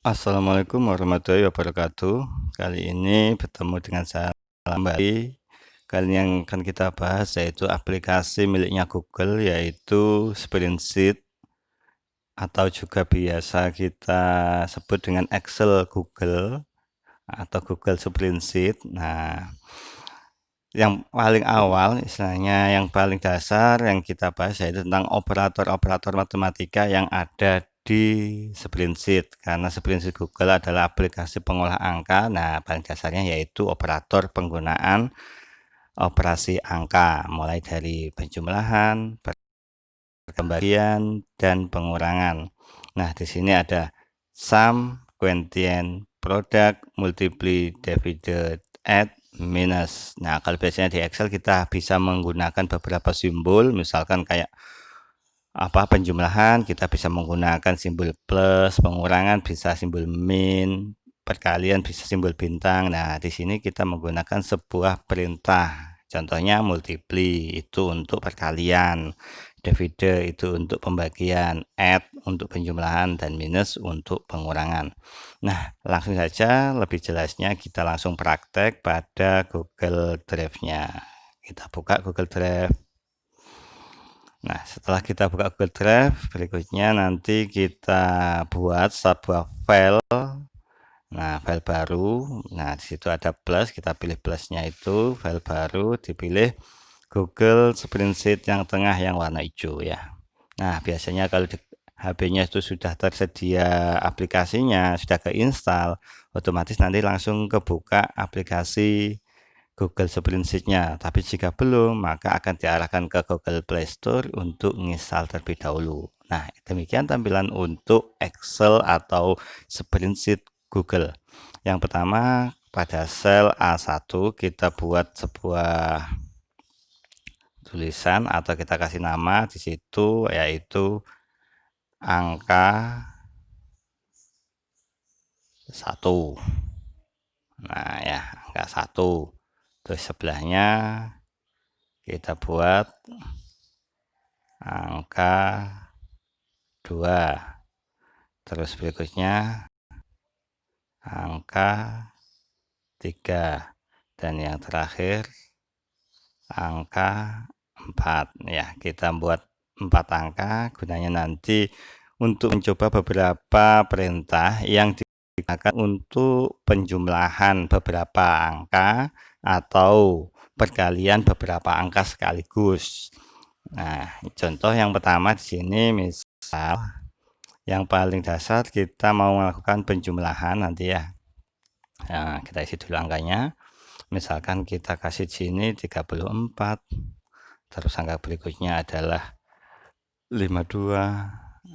Assalamualaikum warahmatullahi wabarakatuh. Kali ini bertemu dengan saya kembali. Kali ini yang akan kita bahas yaitu aplikasi miliknya Google, yaitu Spreadsheet atau juga biasa kita sebut dengan Excel Google atau Google Spreadsheet. Nah, yang paling awal istilahnya yang paling dasar yang kita bahas yaitu tentang operator-operator matematika yang ada di Spreadsheet, karena Spreadsheet Google adalah aplikasi pengolah angka. Nah, paling dasarnya yaitu operator penggunaan operasi angka, mulai dari penjumlahan, perkembalian, dan pengurangan. Nah, di sini ada sum, quotient, product, multiply, divided, add, minus. Nah, kalau biasanya di Excel kita bisa menggunakan beberapa simbol, misalkan kayak penjumlahan kita bisa menggunakan simbol plus, pengurangan bisa simbol min, perkalian bisa simbol bintang. Nah, di sini kita menggunakan sebuah perintah. Contohnya multiply itu untuk perkalian, divide itu untuk pembagian, add untuk penjumlahan, dan minus untuk pengurangan. Nah, langsung saja lebih jelasnya kita langsung praktek pada Google Drive-nya. Kita buka Google Drive. Nah, setelah kita buka Google Drive, berikutnya nanti kita buat sebuah file. Nah, file baru. Nah, di situ ada plus, kita pilih plusnya itu, file baru, dipilih Google Spreadsheet yang tengah yang warna hijau ya. Nah, biasanya kalau di HP-nya itu sudah tersedia aplikasinya, sudah keinstall, otomatis nanti langsung kebuka aplikasi Google Spreadsheet-nya. Tapi jika belum, maka akan diarahkan ke Google Play Store untuk menginstal terlebih dahulu. Nah, demikian tampilan untuk Excel atau Spreadsheet Google. Yang pertama, pada sel A1 kita buat sebuah tulisan atau kita kasih nama di situ, yaitu angka 1. Nah, ya, angka 1. Terus sebelahnya kita buat angka 2. Terus berikutnya angka 3. Dan yang terakhir angka 4. Ya, kita buat 4 angka gunanya nanti untuk mencoba beberapa perintah yang digunakan untuk penjumlahan beberapa angka atau perkalian beberapa angka sekaligus. Nah, contoh yang pertama di sini misal yang paling dasar kita mau melakukan penjumlahan nanti ya. Nah, kita isi dulu angkanya. Misalkan kita kasih di sini 34. Terus angka berikutnya adalah 52.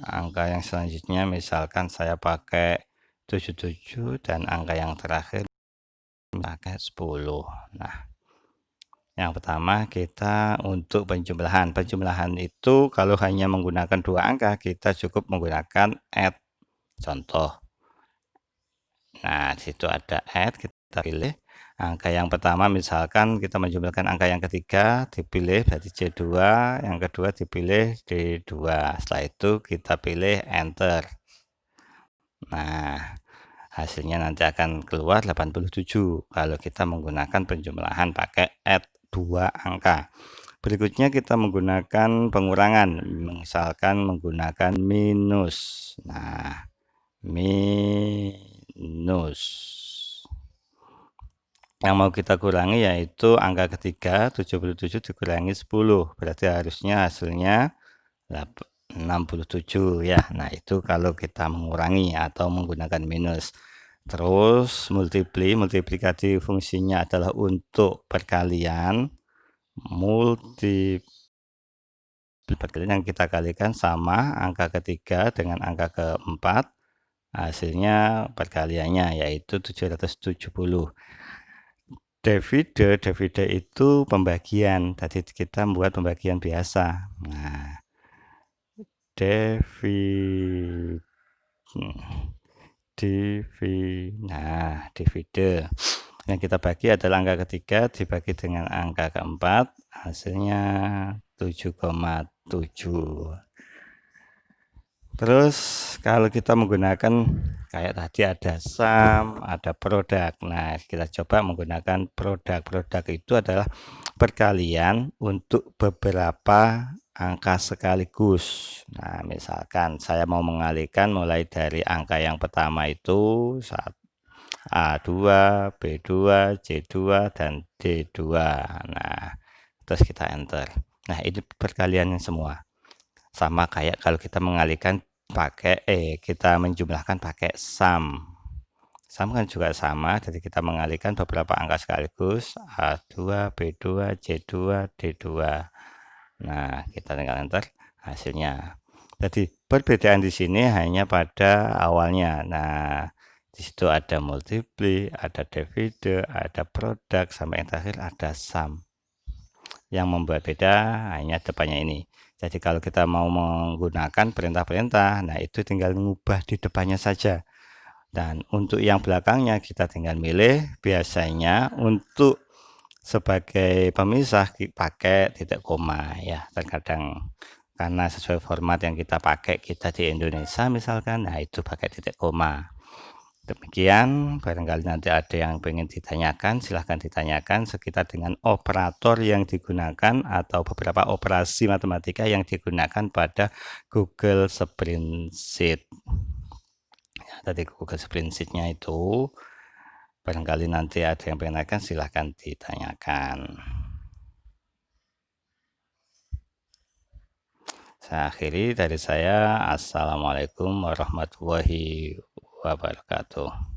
Angka yang selanjutnya misalkan saya pakai 77 dan angka yang terakhir pakai 10. Nah, yang pertama kita untuk penjumlahan. Penjumlahan itu kalau hanya menggunakan 2 angka kita cukup menggunakan add. Contoh. Nah, di situ ada add, kita pilih angka yang pertama, misalkan kita menjumlahkan angka yang ketiga, dipilih berarti C2, yang kedua dipilih D2. Setelah itu kita pilih enter. Nah, hasilnya nanti akan keluar 87 kalau kita menggunakan penjumlahan pakai add 2 angka. Berikutnya kita menggunakan pengurangan, misalkan menggunakan minus. Nah, minus. Yang mau kita kurangi yaitu angka ketiga 77 dikurangi 10, berarti harusnya hasilnya 67 ya. Nah, itu kalau kita mengurangi atau menggunakan minus. Terus multiplikasi fungsinya adalah untuk perkalian. Perkalian yang kita kalikan sama angka ketiga dengan angka keempat, hasilnya perkaliannya yaitu 770. Divide itu pembagian. Tadi kita membuat pembagian biasa. Nah, divide. Yang kita bagi adalah angka ketiga dibagi dengan angka keempat, hasilnya 7,7. Terus kalau kita menggunakan kayak tadi ada sum, ada produk. Nah, kita coba menggunakan produk. Produk itu adalah perkalian untuk beberapa angka sekaligus. Nah, misalkan saya mau mengalihkan mulai dari angka yang pertama itu A2, B2, C2, dan D2. Nah, terus kita enter. Nah, ini perkaliannya semua. Sama kayak kalau kita mengalihkan pakai kita menjumlahkan pakai sum. Sum kan juga sama, jadi kita mengalihkan beberapa angka sekaligus A2, B2, C2, D2. Nah, kita tinggal enter hasilnya. Jadi perbedaan di sini hanya pada awalnya. Nah, di situ ada multiply, ada divide, ada produk, sampai yang terakhir ada sum. Yang membuat beda hanya depannya ini. Jadi kalau kita mau menggunakan perintah-perintah, nah itu tinggal mengubah di depannya saja. Dan untuk yang belakangnya kita tinggal milih, biasanya untuk sebagai pemisah pakai titik koma ya. Terkadang karena sesuai format yang kita pakai, kita di Indonesia misalkan, nah itu pakai titik koma. Demikian, barangkali nanti ada yang ingin ditanyakan, silahkan ditanyakan sekitar dengan operator yang digunakan atau beberapa operasi matematika yang digunakan pada Google Spreadsheet. Ya, tadi Google Spreadsheet-nya itu, barangkali nanti ada yang ingin tanyakan, silahkan ditanyakan. Saya akhiri dari saya. Assalamualaikum warahmatullahi wabarakatuh.